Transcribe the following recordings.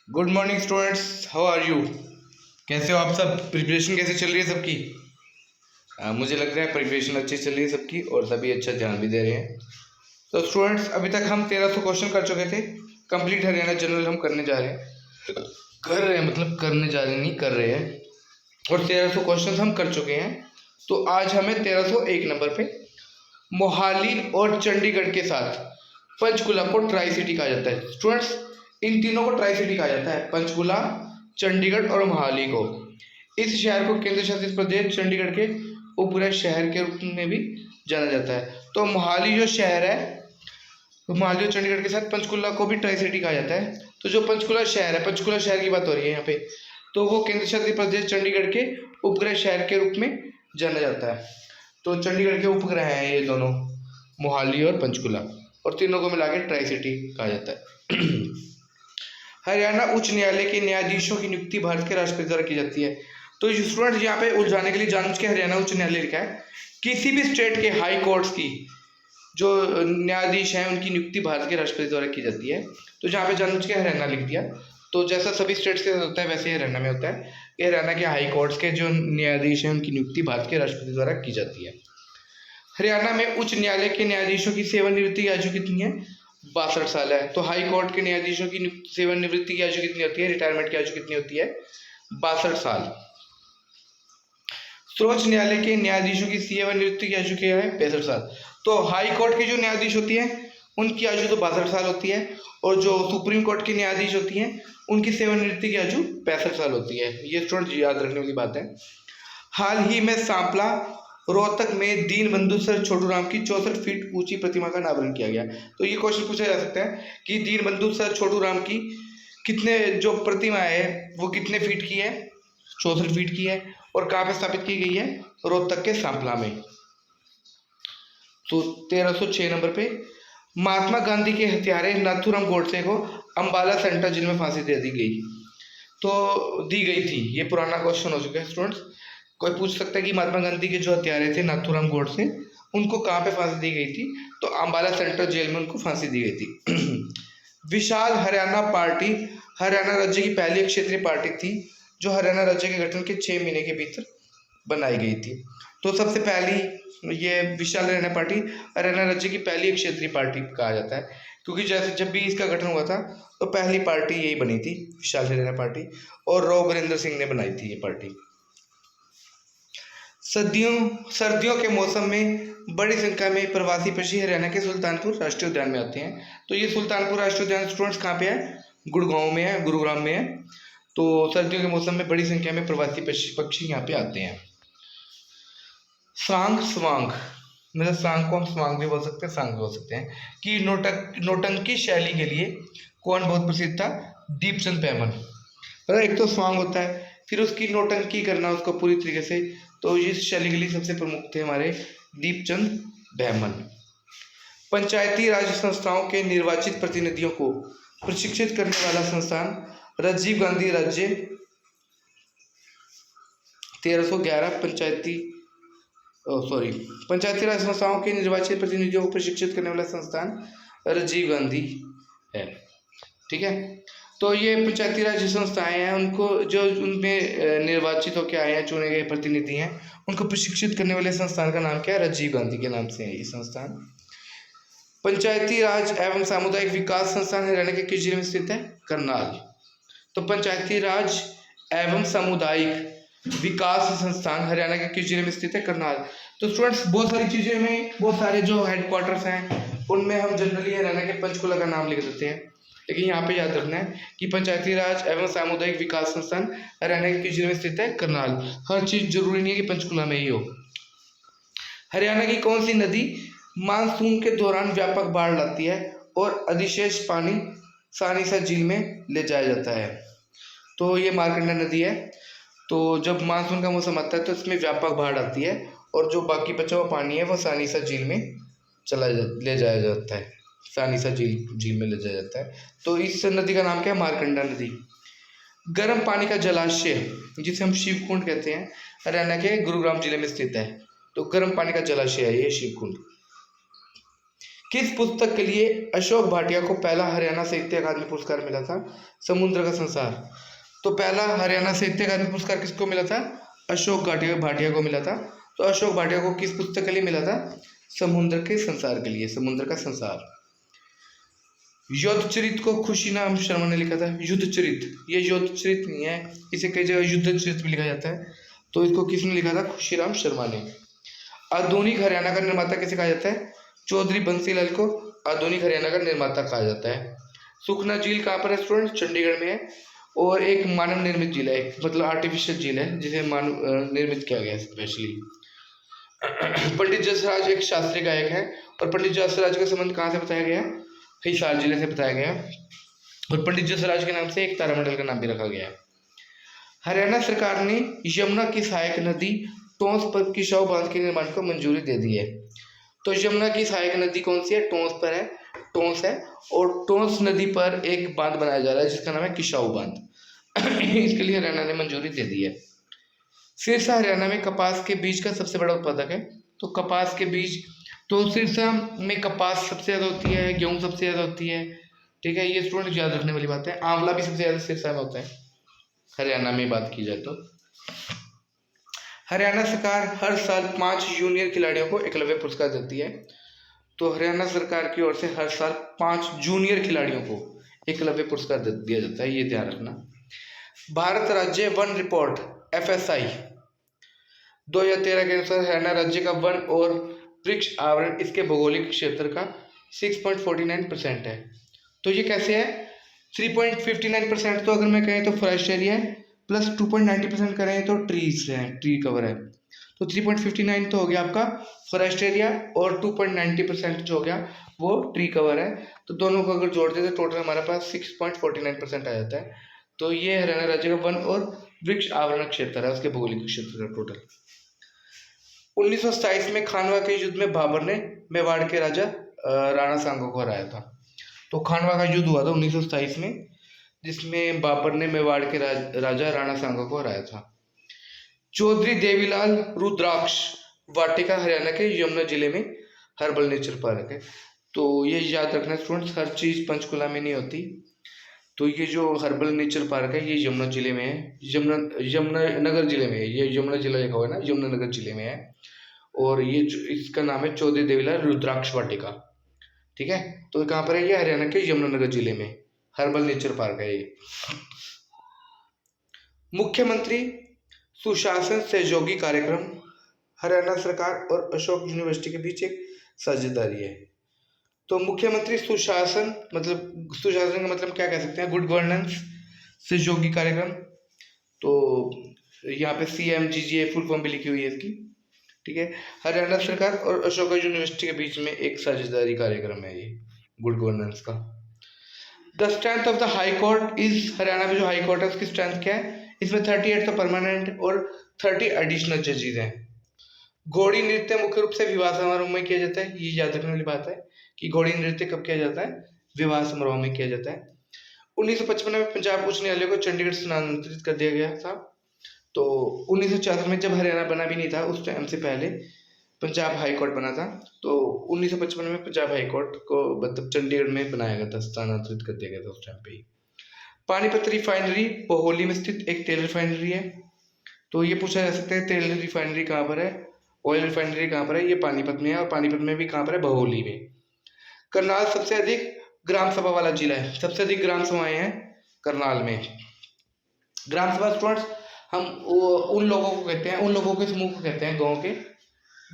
Good morning students, how are you. कैसे हो आप सब? प्रिपरेशन कैसे चल रही है सबकी? मुझे लग रहा है प्रिपरेशन अच्छी चल रही है सबकी और सभी अच्छा ध्यान भी दे रहे हैं। तो स्टूडेंट्स, अभी तक हम 1300 क्वेश्चन कर चुके थे। कंप्लीट हरियाणा जनरल हम करने जा रहे हैं, करने जा रहे नहीं कर रहे हैं। और 1300 क्वेश्चन हम कर चुके हैं। तो आज हमें 1301 नंबर पे मोहाली और चंडीगढ़ के साथ पंचकुला को ट्राई सिटी कहा जाता है। स्टूडेंट्स, इन तीनों को ट्राई सिटी कहा जाता है, पंचकुला, चंडीगढ़ और मोहाली को। इस शहर को केंद्र शासित प्रदेश चंडीगढ़ के उपनगरीय शहर के रूप में भी जाना जाता है। तो मोहाली जो शहर है, तो मोहाली और चंडीगढ़ के साथ पंचकुला को भी ट्राई सिटी कहा जाता है। तो जो पंचकुला शहर है, पंचकुला शहर की बात हो रही है यहाँ पे, तो वो केंद्र शासित प्रदेश चंडीगढ़ के उपग्रह शहर के रूप में जाना जाता है। तो चंडीगढ़ के उपग्रह हैं ये दोनों, मोहाली और पंचकुला, और तीनों को मिला के ट्राई सिटी कहा जाता है। हरियाणा उच्च न्यायालय के न्यायाधीशों की नियुक्ति भारत के राष्ट्रपति द्वारा की जाती है। तो स्टूडेंट यहाँ पे उलझाने के लिए जानबूझ के हरियाणा उच्च न्यायालय लिखा है। किसी भी स्टेट के हाई कोर्ट्स की जो न्यायाधीश हैं उनकी नियुक्ति भारत के राष्ट्रपति द्वारा की जाती है। तो जहाँ पे जानबूझ के हरियाणा लिख दिया। तो जैसा सभी स्टेट्स के होता है वैसे ही हरियाणा में होता है कि हरियाणा के हाई कोर्ट्स के जो न्यायाधीश हैं उनकी नियुक्ति भारत के राष्ट्रपति द्वारा की जाती है। हरियाणा में उच्च न्यायालय के न्यायाधीशों की सेवानिवृत्ति की आयु कितनी है? 62 साल है। तो हाई कोर्ट के न्यायाधीशों की सेवानिवृत्ति की आयु कितनी होती है? रिटायरमेंट की आयु कितनी होती है? 62 साल। सर्वोच्च न्यायालय के न्यायाधीशों की सेवानिवृत्ति की आयु क्या है? 65 साल। तो हाई कोर्ट की जो न्यायाधीश होती है उनकी आयु तो 62 साल होती है, और जो सुप्रीम कोर्ट की न्यायाधीश होती हैं उनकी सेवानिवृत्ति की आयु 65 साल होती है। ये स्टूडेंट याद रखने वाली बात है। हाल ही में सांपला रोहतक में दीनबंधु सर छोटू राम की 64 फीट ऊंची प्रतिमा का अनावरण किया गया। तो ये क्वेश्चन पूछा जा सकता है कि दीनबंधु सर छोटू राम की कितने जो प्रतिमा है वो कितने फीट की है? 64 फीट की है। और कहाँ पे स्थापित की गई है? रोहतक के सांपला में। तो 1306 नंबर पे महात्मा गांधी के हत्यारे नाथूराम गोडसे को अंबाला सेंट्रल जेल में फांसी दे दी गई। तो दी गई थी, ये पुराना क्वेश्चन हो चुका है स्टूडेंट्स। कोई पूछ सकता है कि महात्मा गांधी के जो हत्यारे थे नाथूराम गोडसे, उनको कहाँ पे फांसी दी गई थी? तो अंबाला सेंट्रल जेल में उनको फांसी दी गई थी। विशाल हरियाणा पार्टी हरियाणा राज्य की पहली क्षेत्रीय पार्टी थी जो हरियाणा राज्य के गठन के 6 महीने के भीतर बनाई गई थी। तो सबसे पहली ये विशाल हरियाणा पार्टी हरियाणा राज्य की पहली क्षेत्रीय पार्टी कहा जाता है, क्योंकि जैसे जब भी इसका गठन हुआ था तो पहली पार्टी यही बनी थी, विशाल हरियाणा पार्टी, और राव वीरेंद्र सिंह ने बनाई थी ये पार्टी। सर्दियों के मौसम में बड़ी संख्या में प्रवासी पक्षी हरियाणा के सुल्तानपुर राष्ट्रीय उद्यान में आते हैं। तो ये सुल्तानपुर राष्ट्रीय उद्यान स्टूडेंट्स कहाँ पे है? गुड़गांव में है, गुरुग्राम में है। तो सर्दियों के मौसम में बड़ी संख्या में प्रवासी पक्षी यहाँ पे आते हैं। सांग स्वांग, मतलब सांग को हम स्वांग भी बोल सकते हैं, सांग भी बोल सकते हैं, कि नौटंकी शैली के लिए कौन बहुत प्रसिद्ध था? दीपचंद बैमन। मतलब एक तो स्वांग होता है, फिर उसकी नौटंकी करना उसको पूरी तरीके से, तो इस शैली के लिए सबसे प्रमुख थे हमारे दीपचंद बैमन। पंचायती राज संस्थाओं के निर्वाचित प्रतिनिधियों को प्रशिक्षित करने वाला संस्थान राजीव गांधी राज्य 1311 पंचायती राज संस्थाओं के निर्वाचित प्रतिनिधियों को प्रशिक्षित करने वाला संस्थान राजीव गांधी है। ठीक है, तो ये पंचायती राज संस्थाएं हैं, उनको जो उनमें निर्वाचित होकर आए हैं, चुने गए प्रतिनिधि हैं, उनको प्रशिक्षित करने वाले संस्थान का नाम क्या है? राजीव गांधी के नाम से है ये संस्थान। पंचायती राज एवं सामुदायिक विकास संस्थान हरियाणा के किस जिले में स्थित है? करनाल। तो पंचायती राज एवं सामुदायिक विकास संस्थान हरियाणा के किस जिले में स्थित है? करनाल। तो स्टूडेंट्स, बहुत सारी चीजें में बहुत सारे जो हेडक्वार्टर्स हैं उनमें हम जनरली हरियाणा के पंचकुला का नाम लिख देते हैं, लेकिन यहाँ पे याद रखना है कि पंचायती राज एवं सामुदायिक विकास संस्थान हरियाणा के किस जिले में स्थित है? करनाल। हर चीज जरूरी नहीं है कि पंचकुला में ही हो। हरियाणा की कौन सी नदी मानसून के दौरान व्यापक बाढ़ लाती है और अधिशेष पानी सानीसा झील में ले जाया जाता है? तो ये मार्कंडा नदी है। तो जब मानसून का मौसम आता है तो इसमें व्यापक बाढ़ आती है, और जो बाकी बचा हुआ पानी है वो सानीसा झील में ले जाया जाता है, सानीसा झील में ले जाया जाता है। तो इस नदी का नाम क्या है? मार्कंडा नदी। गर्म पानी का जलाशय जिसे हम शिवकुंड कहते हैं, हरियाणा के गुरुग्राम जिले में स्थित है। तो गर्म पानी का जलाशय है ये शिवकुंड। किस पुस्तक के लिए अशोक भाटिया को पहला हरियाणा साहित्य अकादमी पुरस्कार मिला था? समुद्र का संसार। तो पहला हरियाणा साहित्य अकादमी पुरस्कार किसको मिला था? अशोक भाटिया को मिला था। तो अशोक भाटिया को किस पुस्तक के लिए मिला था? समुद्र के संसार के लिए, समुद्र का संसार। युद्ध चरित को खुशीराम शर्मा ने लिखा था। युद्ध चरित, ये युद्ध चरित नहीं है, इसे कई जगह युद्ध चरित भी लिखा जाता है। तो इसको किसने लिखा था? खुशीराम शर्मा ने। आधुनिक हरियाणा का निर्माता किसे कहा जाता है? चौधरी बंसीलाल को आधुनिक हरियाणा का निर्माता कहा जाता है। सुखना झील कहाँ पर है स्टूडेंट? चंडीगढ़ में है। और एक मानव निर्मित झील है, मतलब आर्टिफिशियल झील है जिसे मानव निर्मित किया गया है स्पेशली। पंडित जसराज एक शास्त्रीय गायक है, और पंडित जसराज का संबंध कहाँ से बताया गया? हिसार जिले से बताया गया, और पंडित जसराज के नाम से एक तारामंडल का नाम भी रखा गया है। हरियाणा सरकार ने यमुना की सहायक नदी टोंस पर किसाऊ बांध के निर्माण को मंजूरी दे दी है। तो यमुना की सहायक नदी कौन सी है? टोंस पर है, टोंस है, और टोंस नदी पर एक बांध बनाया जा रहा है जिसका नाम है किसाऊ बांध। इसके लिए हरियाणा ने मंजूरी दे दी है। सिरसा हरियाणा में कपास के बीज का सबसे बड़ा उत्पादक है। तो कपास के बीज, तो सिरसा में कपास सबसे ज़्यादा होती है, गेहूँ सबसे ज़्यादा होती है, ठीक है, ये स्टूडेंट याद रखने वाली बात है। आंवला भी सबसे ज़्यादा सिरसा में होता है हरियाणा में बात की जाए तो। हरियाणा सरकार हर साल 5 जूनियर खिलाड़ियों को एकलव्य पुरस्कार देती है। तो हरियाणा सरकार की ओर से हर साल 5 जूनियर खिलाड़ियों को एकलव्य पुरस्कार दिया जाता है, ये ध्यान रखना। भारत राज्य वन रिपोर्ट FSI 2013 के अनुसार हरियाणा राज्य का वन और वृक्ष आवरण इसके भौगोलिक क्षेत्र का 6.49% है। तो ये कैसे है? 3.59% तो अगर मैं कहें तो फॉरेस्ट एरिया है, प्लस 2.90% करें तो ट्रीज है, ट्री कवर है। तो 3.59 तो हो गया आपका फॉरेस्ट एरिया, और 2.90% जो हो गया वो ट्री कवर है। तो दोनों को अगर जोड़ दें तो टोटल हमारे पास 6.49% आ जाता है। तो ये हरियाणा राज्य का वन और वृक्ष आवरण क्षेत्र है, उसके भौगोलिक क्षेत्र का टोटल। 1927 में खानवा के युद्ध में बाबर ने मेवाड़ के राजा राणा सांगा को हराया था। तो खानवा का युद्ध हुआ था 1927 में, जिसमें बाबर ने मेवाड़ के राजा राणा सांगा को हराया था। चौधरी देवीलाल रुद्राक्ष वाटिका हरियाणा के यमुना जिले में हर्बल नेचर पार्क है। तो ये याद रखना स्टूडेंट्स, हर चीज़ पंचकुला में नहीं होती। तो ये जो हर्बल नेचर पार्क है ये यमुना जिले में है, यमुना नगर जिले में है। ये यमुना जिला लिखा हुआ है ना, यमुना नगर जिले में है। और ये इसका नाम है चौधरी देवीलाल रुद्राक्ष वाटिका, ठीक है। तो कहाँ पर है ये? हरियाणा के यमुनानगर जिले में हर्बल नेचर पार्क है ये। मुख्यमंत्री सुशासन सहयोगी कार्यक्रम हरियाणा सरकार और अशोक यूनिवर्सिटी के बीच एक साझेदारी है। तो मुख्यमंत्री सुशासन मतलब, सुशासन का मतलब क्या कह सकते हैं? गुड गवर्नेंस सहयोगी कार्यक्रम। तो यहाँ पे CMGGA फुल फॉर्म भी लिखी हुई है इसकी, ठीक है। हरियाणा सरकार और अशोका यूनिवर्सिटी के बीच में एक साझेदारी कार्यक्रम है ये गुड गवर्नेंस का। The strength of the high court is, Haryana में जो हाई कोर्ट है उसकी स्ट्रेंथ क्या है? इसमें 38 तो परमानेंट और 30 एडिशनल जजेज हैं। घोड़ी नृत्य मुख्य रूप से विवाह समारोह में किया जाता है, ये याद रखने वाली बात है कि घोड़ी नृत्य कब किया जाता है? विवाह समारोह में किया जाता है। 1955 में पंजाब उच्च न्यायालय को चंडीगढ़ स्थानांतरित कर दिया गया था। तो 1966 में जब हरियाणा बना भी नहीं था, उस टाइम से पहले पंजाब हाई कोर्ट बना था। तो 1955 में पंजाब हाई कोर्ट को मतलब चंडीगढ़ में बनाया गया था, स्थानांतरित कर दिया गया था उस टाइम पे ही। पानीपत रिफाइनरी बोहली में स्थित एक तेल रिफाइनरी है। तो ये पूछा जा सकता है तेल रिफाइनरी कहाँ पर है, ऑयल रिफाइनरी कहाँ पर है? ये पानीपत में है, और पानीपत में भी कहाँ पर है? बहोली में। करनाल सबसे अधिक ग्राम सभा वाला जिला है, सबसे अधिक ग्राम सभाएं हैं करनाल में। ग्राम सभा स्टूडेंट्स हम उन लोगों को कहते हैं, उन लोगों के समूह को कहते हैं गाँव के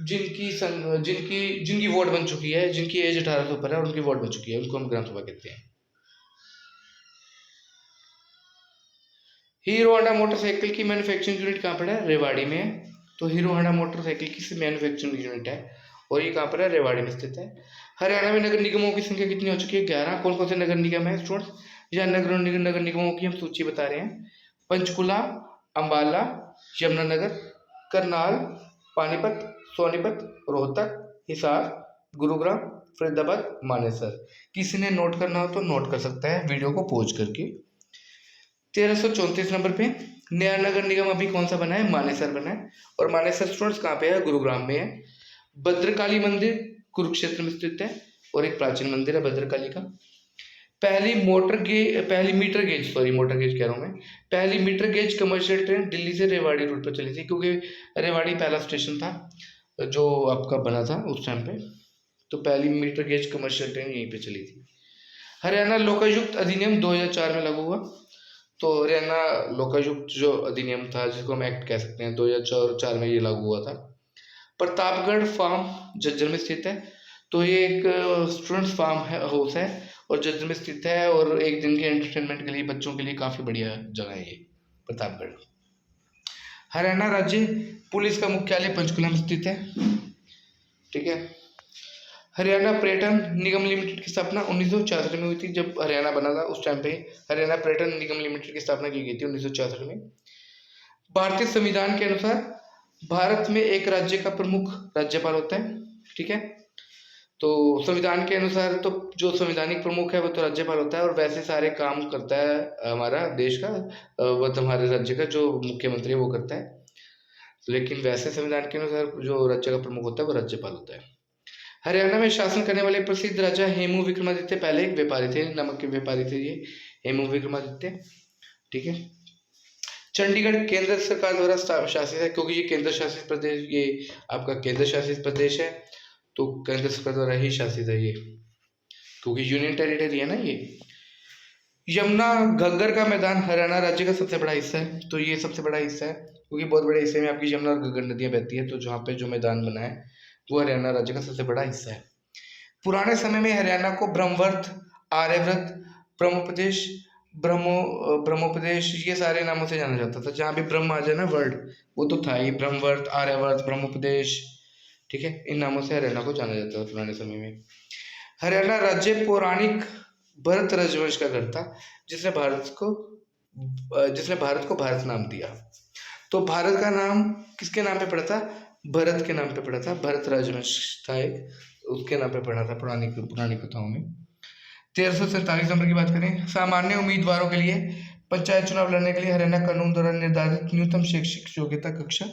जिनकी वोट बन चुकी है, जिनकी एज 18 से ऊपर है और उनकी वोट बन चुकी है, उनको हम ग्राम सभा कहते हैं। हीरो होंडा मोटरसाइकिल की मैन्युफैक्चरिंग यूनिट कहाँ पर है? रेवाड़ी में है। तो हीरो होंडा मोटरसाइकिल की मैन्युफैक्चरिंग यूनिट है और ये कहाँ पर है? रेवाड़ी में स्थित है। हरियाणा में नगर निगमों की संख्या कितनी हो चुकी है? 11। कौन कौन से नगर निगम है स्टूडेंट्स? या नगर निगमों की हम सूची बता रहे हैं। पंचकुला, अम्बाला, यमुनानगर, करनाल, पानीपत, सोनीपत, रोहतक, हिसार, गुरुग्राम, फरीदाबाद, मानेसर। किसी ने नोट करना हो तो नोट कर सकता है वीडियो को पॉज करके। 1334 नंबर पे नया नगर निगम अभी कौन सा बना है? मानेसर बना है। और मानेसर स्टूडेंट्स कहाँ पे है? गुरुग्राम में है। भद्रकाली मंदिर कुरुक्षेत्र में स्थित है और एक प्राचीन मंदिर है भद्रकाली का। पहली मीटर गेज कह रहा हूँ मैं, पहली meter gauge commercial train Delhi से रेवाड़ी रूट पर चली थी, क्योंकि रेवाड़ी पहला स्टेशन था जो आपका बना था उस टाइम पे, तो पहली मीटर गेज कमर्शियल ट्रेन यहीं पे चली थी। हरियाणा लोकायुक्त अधिनियम 2004 में लागू हुआ। तो हरियाणा लोकायुक्त जो अधिनियम था, जिसको हम एक्ट कह सकते हैं, 2004 में ये लागू हुआ था। प्रतापगढ़ फार्म झज्जर में स्थित है। तो ये एक स्टूडेंट्स फार्म हाउस है और झज्जर में स्थित है, और एक दिन के एंटरटेनमेंट के लिए बच्चों के लिए काफ़ी बढ़िया जगह है ये प्रतापगढ़। हरियाणा राज्य पुलिस का मुख्यालय पंचकुला में स्थित है। ठीक है। हरियाणा पर्यटन निगम लिमिटेड की स्थापना 1966 में हुई थी। जब हरियाणा बना था उस टाइम पे हरियाणा पर्यटन निगम लिमिटेड की स्थापना की गई थी 1966 में। भारतीय संविधान के अनुसार भारत में एक राज्य का प्रमुख राज्यपाल होता है। ठीक है। तो संविधान के अनुसार तो जो संवैधानिक प्रमुख है वो तो राज्यपाल होता है, और वैसे सारे काम करता है हमारा देश का, मतलब हमारे राज्य का जो मुख्यमंत्री है वो करता है। लेकिन वैसे संविधान के अनुसार जो राज्य का प्रमुख होता है वो राज्यपाल होता है। हरियाणा में शासन करने वाले प्रसिद्ध राजा हेमू विक्रमादित्य पहले एक व्यापारी थे, नमक के व्यापारी थे ये हेमू विक्रमादित्य। ठीक है। चंडीगढ़ केंद्र सरकार द्वारा शासित है, क्योंकि ये केंद्र शासित प्रदेश, ये आपका केंद्र शासित प्रदेश है, तो केंद्र सरकार द्वारा ही शासित है ये, क्योंकि यूनियन टेरिटरी है ना ये। यमुना घग्गर का मैदान हरियाणा राज्य का सबसे बड़ा हिस्सा है। तो ये सबसे बड़ा हिस्सा है, क्योंकि बहुत बड़े हिस्से में आपकी यमुना और घग्गर नदियाँ बहती है, तो जहाँ पे जो मैदान बना है वो हरियाणा राज्य का सबसे बड़ा हिस्सा है। पुराने समय में हरियाणा को ब्रह्मवर्त, आर्यव्रत, ब्रह्मोपदेश, ब्रह्मोपदेश ये सारे नामों से जाना जाता था। जहाँ भी ब्रह्म आ जाए ना वर्ड, वो तो था ही, ब्रह्मवर्त, आर्यवर्त, ब्रह्मोपदेश। ठीक है। इन नामों से हरियाणा को जाना जाता था पुराने समय में। हरियाणा राज्य पौराणिक भरत राजवंश का घर था, जिसने भारत को भारत नाम दिया। तो भारत का नाम किसके नाम पे पड़ा था? भरत के नाम पे पड़ा था। भरत राजवंश था एक, उसके नाम पे पड़ा था पुरानी कथाओं में। 1347 नंबर की बात करें, सामान्य उम्मीदवारों के लिए पंचायत चुनाव लड़ने के लिए हरियाणा कानून द्वारा निर्धारित न्यूनतम शैक्षिक योग्यता कक्षा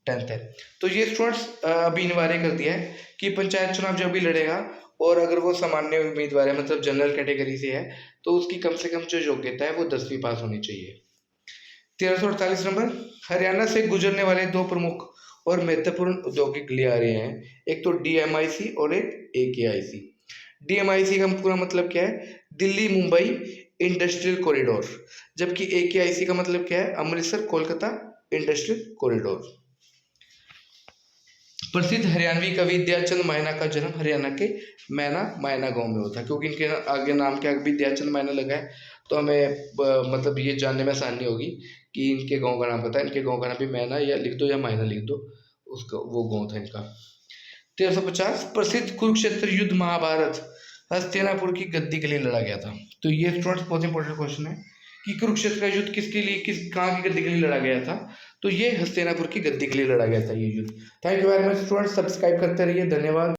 10th है। तो ये स्टूडेंट्स अभी अनिवार्य कर दिया है कि पंचायत चुनाव जब भी लड़ेगा, और अगर वो सामान्य उम्मीदवार है, मतलब जनरल कैटेगरी से है, तो उसकी कम से कम जो योग्यता है वो 10वीं पास होनी चाहिए। 1348 नंबर, हरियाणा से गुजरने वाले दो प्रमुख और महत्वपूर्ण औद्योगिक गलियारे हैं, एक तो DMIC और एक AKIC। DMIC का पूरा मतलब क्या है? दिल्ली मुंबई इंडस्ट्रियल कॉरिडोर, जबकि AKIC का मतलब क्या है? Amritsar Kolkata industrial corridor. प्रसिद्ध हरियाणवी कवि दयाचंद मायना का जन्म हरियाणा के मायना गांव में हुआ था। क्योंकि इनके आगे नाम क्या भी दयाचंद मायना लगा है, तो हमें मतलब ये जानने में आसानी होगी कि इनके गांव का नाम पता है। इनके गांव का नाम भी मैना या लिख दो या मायना लिख दो, उसका वो गांव था इनका। 1350, प्रसिद्ध कुरुक्षेत्र युद्ध महाभारत हस्तिनापुर की गद्दी के लिए लड़ा गया था। तो ये स्टूडेंट्स बहुत इंपॉर्टेंट क्वेश्चन है कि कुरुक्षेत्र का युद्ध किसके लिए, कहाँ की गद्दी के लिए लड़ा गया था? तो ये हस्तिनापुर की गद्दी के लिए लड़ा गया था ये युद्ध। Thank you very much students, subscribe करते रहिए। धन्यवाद।